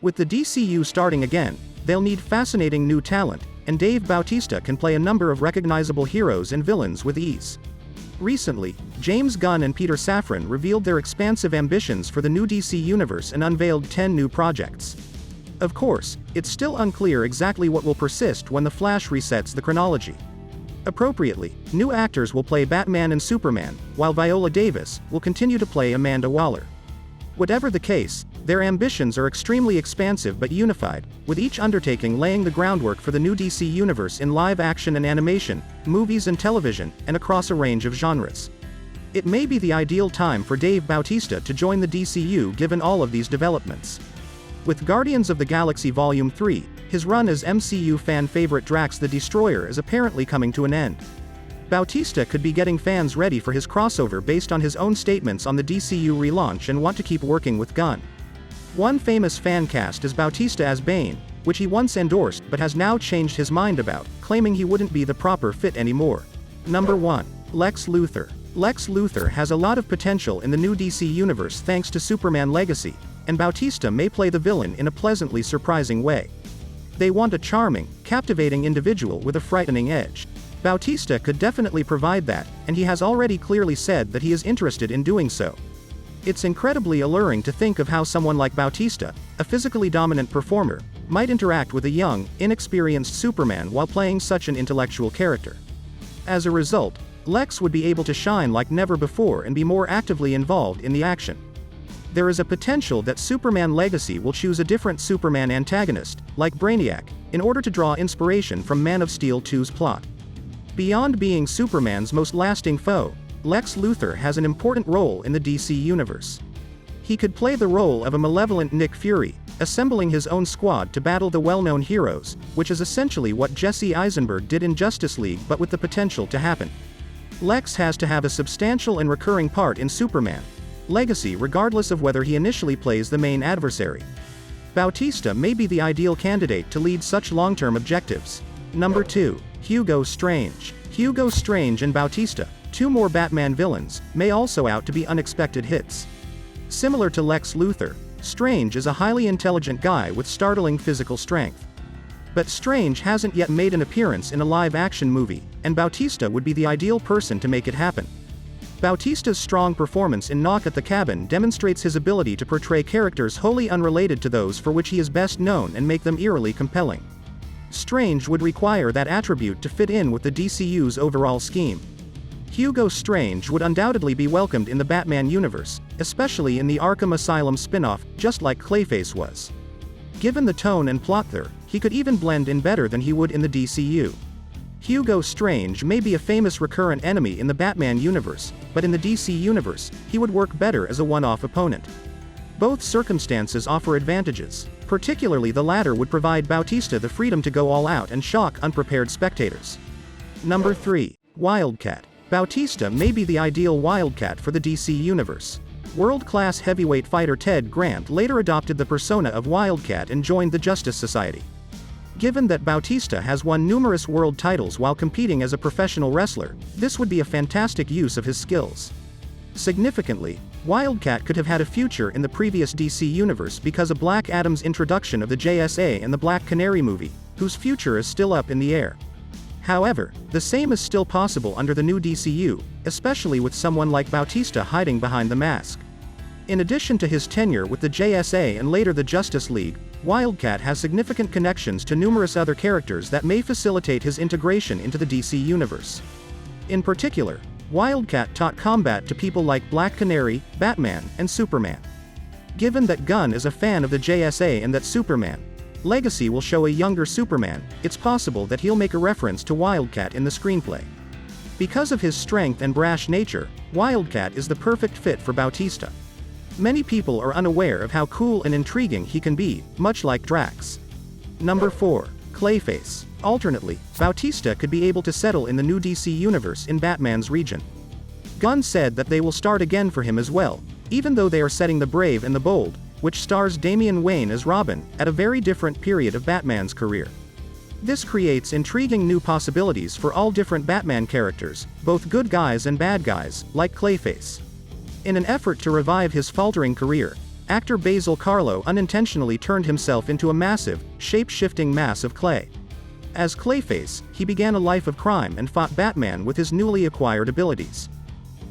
With the DCU starting again, they'll need fascinating new talent, and Dave Bautista can play a number of recognizable heroes and villains with ease. Recently, James Gunn and Peter Safran revealed their expansive ambitions for the new DC Universe and unveiled 10 new projects. Of course, it's still unclear exactly what will persist when The Flash resets the chronology. Appropriately, new actors will play Batman and Superman, while Viola Davis will continue to play Amanda Waller. Whatever the case, their ambitions are extremely expansive but unified, with each undertaking laying the groundwork for the new DC Universe in live action and animation, movies and television, and across a range of genres. It may be the ideal time for Dave Bautista to join the DCU given all of these developments. With Guardians of the Galaxy Volume 3, his run as MCU fan favorite Drax the Destroyer is apparently coming to an end. Bautista could be getting fans ready for his crossover based on his own statements on the DCU relaunch and want to keep working with Gunn. One famous fan cast is Bautista as Bane, which he once endorsed but has now changed his mind about, claiming he wouldn't be the proper fit anymore. Number 1. Lex Luthor. Lex Luthor has a lot of potential in the new DC Universe thanks to Superman Legacy, and Bautista may play the villain in a pleasantly surprising way. They want a charming, captivating individual with a frightening edge. Bautista could definitely provide that, and he has already clearly said that he is interested in doing so. It's incredibly alluring to think of how someone like Bautista, a physically dominant performer, might interact with a young, inexperienced Superman while playing such an intellectual character. As a result, Lex would be able to shine like never before and be more actively involved in the action. There is a potential that Superman Legacy will choose a different Superman antagonist, like Brainiac, in order to draw inspiration from Man of Steel 2's plot. Beyond being Superman's most lasting foe, Lex Luthor has an important role in the DC Universe. He could play the role of a malevolent Nick Fury, assembling his own squad to battle the well-known heroes, which is essentially what Jesse Eisenberg did in Justice League but with the potential to happen. Lex has to have a substantial and recurring part in Superman Legacy regardless of whether he initially plays the main adversary. Bautista may be the ideal candidate to lead such long-term objectives. Number 2. Hugo Strange. Hugo Strange and Bautista, two more Batman villains, may also out to be unexpected hits. Similar to Lex Luthor, Strange is a highly intelligent guy with startling physical strength. But Strange hasn't yet made an appearance in a live-action movie, and Bautista would be the ideal person to make it happen. Bautista's strong performance in Knock at the Cabin demonstrates his ability to portray characters wholly unrelated to those for which he is best known and make them eerily compelling. Strange would require that attribute to fit in with the DCU's overall scheme. Hugo Strange would undoubtedly be welcomed in the Batman universe, especially in the Arkham Asylum spin-off, just like Clayface was. Given the tone and plot there, he could even blend in better than he would in the DCU. Hugo Strange may be a famous recurrent enemy in the Batman universe, but in the DC universe, he would work better as a one-off opponent. Both circumstances offer advantages. Particularly the latter would provide Bautista the freedom to go all out and shock unprepared spectators. Number 3. Wildcat. Bautista may be the ideal Wildcat for the DC universe. World-class heavyweight fighter Ted Grant later adopted the persona of Wildcat and joined the Justice Society. Given that Bautista has won numerous world titles while competing as a professional wrestler, this would be a fantastic use of his skills. Significantly, Wildcat could have had a future in the previous DC universe because of Black Adam's introduction of the JSA and the Black Canary movie, whose future is still up in the air. However, the same is still possible under the new DCU, especially with someone like Bautista hiding behind the mask. In addition to his tenure with the JSA and later the Justice League, Wildcat has significant connections to numerous other characters that may facilitate his integration into the DC universe. In particular, Wildcat taught combat to people like Black Canary, Batman, and Superman. Given that Gunn is a fan of the JSA and that Superman Legacy will show a younger Superman, it's possible that he'll make a reference to Wildcat in the screenplay. Because of his strength and brash nature, Wildcat is the perfect fit for Bautista. Many people are unaware of how cool and intriguing he can be, much like Drax. Number 4. Clayface. Alternately, Bautista could be able to settle in the new DC universe in Batman's region. Gunn said that they will start again for him as well, even though they are setting The Brave and the Bold, which stars Damian Wayne as Robin, at a very different period of Batman's career. This creates intriguing new possibilities for all different Batman characters, both good guys and bad guys, like Clayface. In an effort to revive his faltering career, actor Basil Carlo unintentionally turned himself into a massive, shape-shifting mass of clay. As Clayface, he began a life of crime and fought Batman with his newly acquired abilities.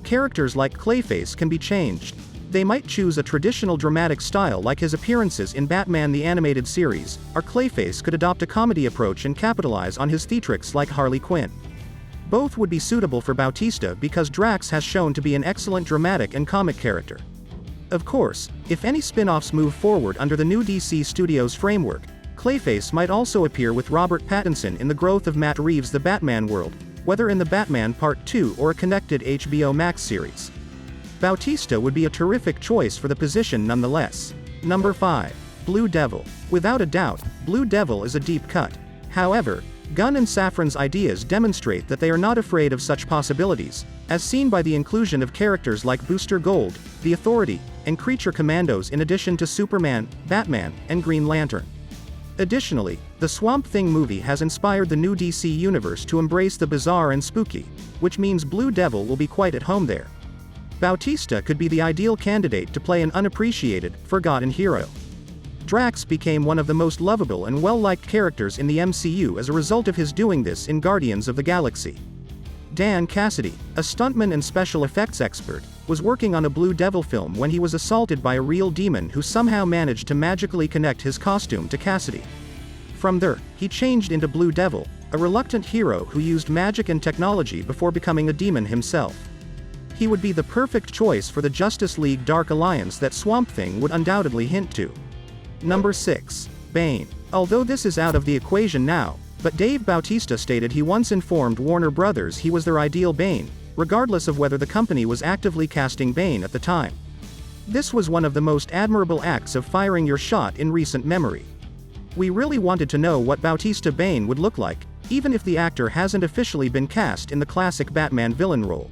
Characters like Clayface can be changed. They might choose a traditional dramatic style like his appearances in Batman the Animated Series, or Clayface could adopt a comedy approach and capitalize on his theatrics like Harley Quinn. Both would be suitable for Bautista because Drax has shown to be an excellent dramatic and comic character. Of course, if any spin-offs move forward under the new DC Studios framework, Clayface might also appear with Robert Pattinson in the growth of Matt Reeves' The Batman world, whether in The Batman Part 2 or a connected HBO Max series. Bautista would be a terrific choice for the position nonetheless. Number 5. Blue Devil. Without a doubt, Blue Devil is a deep cut. However, Gunn and Safran's ideas demonstrate that they are not afraid of such possibilities, as seen by the inclusion of characters like Booster Gold, the Authority, and Creature Commandos in addition to Superman, Batman, and Green Lantern. Additionally, the Swamp Thing movie has inspired the new DC universe to embrace the bizarre and spooky, which means Blue Devil will be quite at home there. Bautista could be the ideal candidate to play an unappreciated, forgotten hero. Drax became one of the most lovable and well-liked characters in the MCU as a result of his doing this in Guardians of the Galaxy. Dan Cassidy, a stuntman and special effects expert, was working on a Blue Devil film when he was assaulted by a real demon who somehow managed to magically connect his costume to Cassidy. From there, he changed into Blue Devil, a reluctant hero who used magic and technology before becoming a demon himself. He would be the perfect choice for the Justice League Dark Alliance that Swamp Thing would undoubtedly hint to. Number 6. Bane. Although this is out of the equation now, but Dave Bautista stated he once informed Warner Brothers he was their ideal Bane, regardless of whether the company was actively casting Bane at the time. This was one of the most admirable acts of firing your shot in recent memory. We really wanted to know what Bautista Bane would look like, even if the actor hasn't officially been cast in the classic Batman villain role.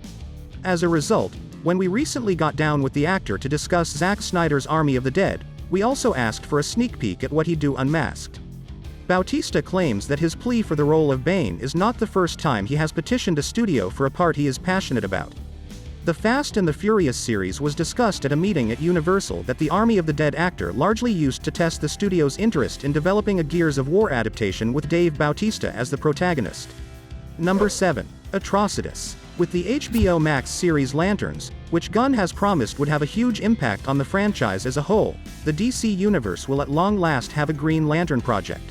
As a result, when we recently got down with the actor to discuss Zack Snyder's Army of the Dead, we also asked for a sneak peek at what he'd do unmasked. Bautista claims that his plea for the role of Bane is not the first time he has petitioned a studio for a part he is passionate about. The Fast and the Furious series was discussed at a meeting at Universal that the Army of the Dead actor largely used to test the studio's interest in developing a Gears of War adaptation with Dave Bautista as the protagonist. Number 7. Atrocitus. With the HBO Max series Lanterns, which Gunn has promised would have a huge impact on the franchise as a whole, the DC Universe will at long last have a Green Lantern project.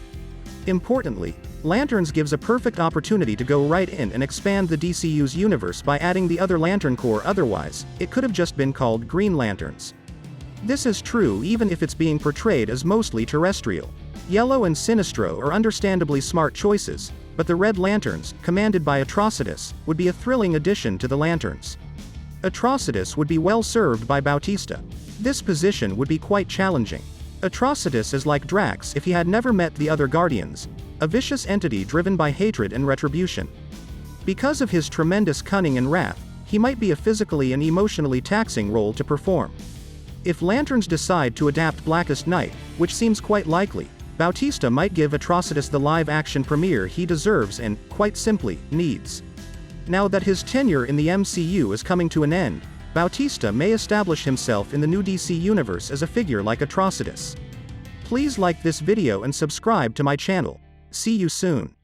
Importantly, Lanterns gives a perfect opportunity to go right in and expand the DCU's universe by adding the other Lantern Corps. Otherwise, it could have just been called Green Lanterns. This is true even if it's being portrayed as mostly terrestrial. Yellow and Sinestro are understandably smart choices, but the Red Lanterns, commanded by Atrocitus, would be a thrilling addition to the Lanterns. Atrocitus would be well served by Bautista. This position would be quite challenging. Atrocitus is like Drax if he had never met the other Guardians, a vicious entity driven by hatred and retribution. Because of his tremendous cunning and wrath, he might be a physically and emotionally taxing role to perform. If Lanterns decide to adapt Blackest Night, which seems quite likely, Bautista might give Atrocitus the live-action premiere he deserves and, quite simply, needs. Now that his tenure in the MCU is coming to an end, Bautista may establish himself in the new DC universe as a figure like Atrocitus. Please like this video and subscribe to my channel. See you soon.